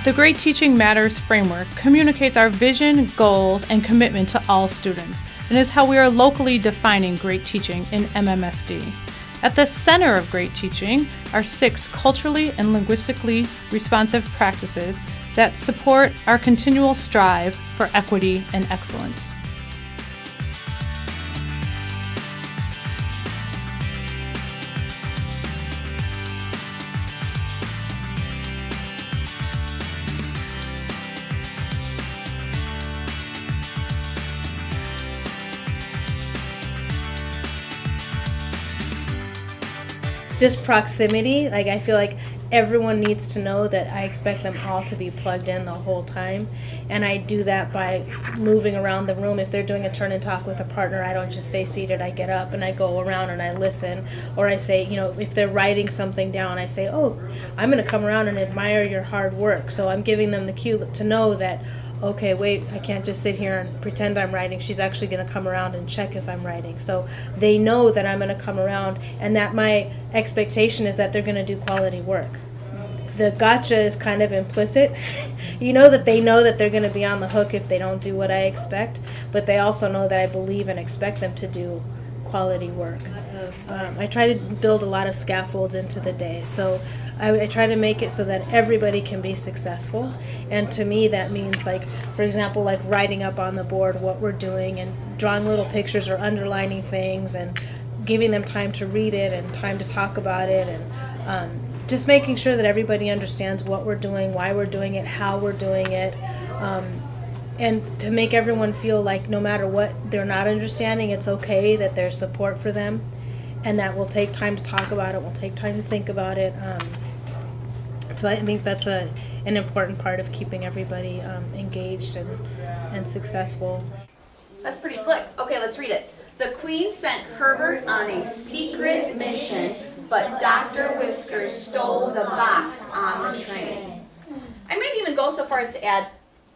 The Great Teaching Matters framework communicates our vision, goals, and commitment to all students, and is how we are locally defining great teaching in MMSD. At the center of great teaching are 6 culturally and linguistically responsive practices that support our continual strive for equity and excellence. Just proximity, like I feel like everyone needs to know that I expect them all to be plugged in the whole time, and I do that by moving around the room. If they're doing a turn and talk with a partner, I don't just stay seated, I get up and I go around and I listen, or I say, you know, if they're writing something down, I say, oh, I'm going to come around and admire your hard work. So I'm giving them the cue to know that, okay, wait, I can't just sit here and pretend I'm writing. She's actually going to come around and check if I'm writing. So they know that I'm going to come around and that my expectation is that they're going to do quality work. The gotcha is kind of implicit. You know that they know that they're going to be on the hook if they don't do what I expect, but they also know that I believe and expect them to do quality work. I try to build a lot of scaffolds into the day. So I try to make it so that everybody can be successful. And to me that means, like, for example, like writing up on the board what we're doing and drawing little pictures or underlining things and giving them time to read it and time to talk about it, and just making sure that everybody understands what we're doing, why we're doing it, how we're doing it, and to make everyone feel like no matter what they're not understanding, it's okay, that there's support for them, and that we'll take time to talk about it, we'll take time to think about it. So I think that's an important part of keeping everybody engaged and successful. That's pretty slick. Okay, let's read it. The Queen sent Herbert on a secret mission, but Dr. Whiskers stole the box on the train. I might even go so far as to add,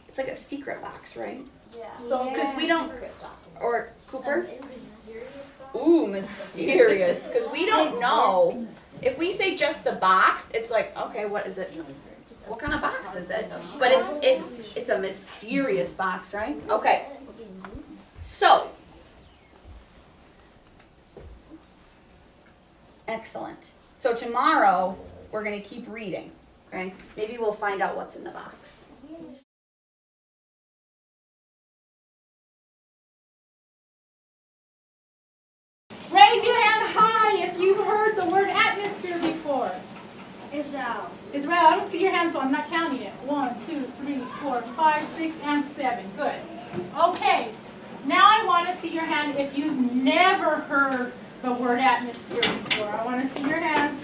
it's like a secret box, right? Yeah. Because we don't, or Cooper? Ooh, mysterious. Because we don't know. If we say just the box, it's like, okay, what is it? What kind of box is it? But it's a mysterious box, right? Okay. So, excellent. So tomorrow, we're going to keep reading, okay? Maybe we'll find out what's in the box. Raise your hand high if you've heard the word atmosphere before. Israel. Israel, I don't see your hand, so I'm not counting it. 1, 2, 3, 4, 5, 6, and 7. Good. Okay. Now I want to see your hand if you've never heard the word atmosphere before. I want to see your hand.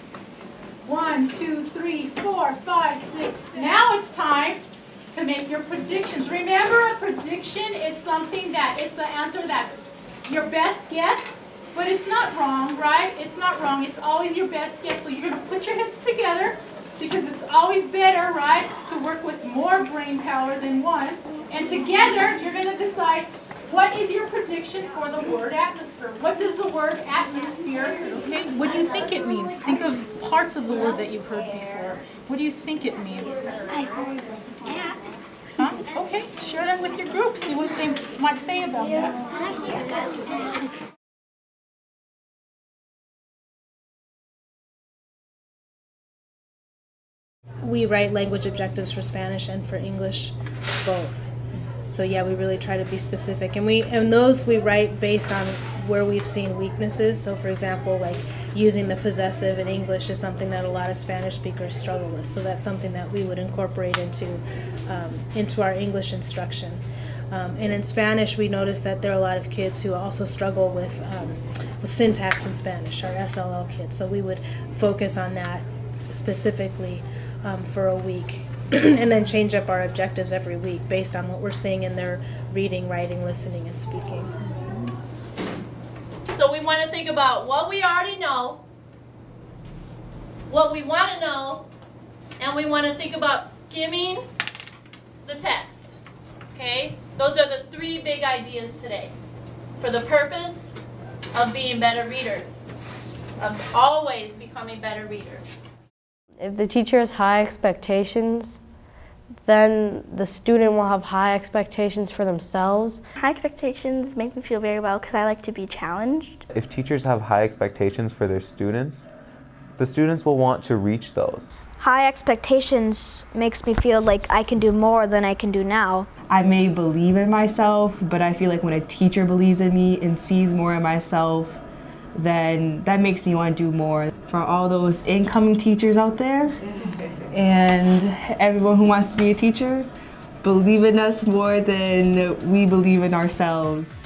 1, 2, 3, 4, 5, 6. Now it's time to make your predictions. Remember, a prediction is something that it's the answer that's your best guess, but it's not wrong, right? It's not wrong. It's always your best guess. So you're going to put your heads together, because it's always better, right, to work with more brain power than one. And together, you're going to decide, what is your prediction for the word atmosphere? What does the word atmosphere, okay, what do you think it means? Think of parts of the word that you've heard before. What do you think it means? I heard at. Huh? Okay, share that with your group. See what they might say about that. I think it's good. We write language objectives for Spanish and for English, both. So yeah, we really try to be specific, and those we write based on where we've seen weaknesses. So for example, like using the possessive in English is something that a lot of Spanish speakers struggle with. So that's something that we would incorporate into our English instruction. And in Spanish, we notice that there are a lot of kids who also struggle with syntax in Spanish, our SLL kids. So we would focus on that specifically for a week. And then change up our objectives every week based on what we're seeing in their reading, writing, listening, and speaking. So we want to think about what we already know, what we want to know, and we want to think about skimming the text. Okay? Those are the 3 big ideas today for the purpose of being better readers, of always becoming better readers. If the teacher has high expectations, then the student will have high expectations for themselves. High expectations make me feel very well because I like to be challenged. If teachers have high expectations for their students, the students will want to reach those. High expectations makes me feel like I can do more than I can do now. I may believe in myself, but I feel like when a teacher believes in me and sees more in myself, then that makes me want to do more. For all those incoming teachers out there and everyone who wants to be a teacher, believe in us more than we believe in ourselves.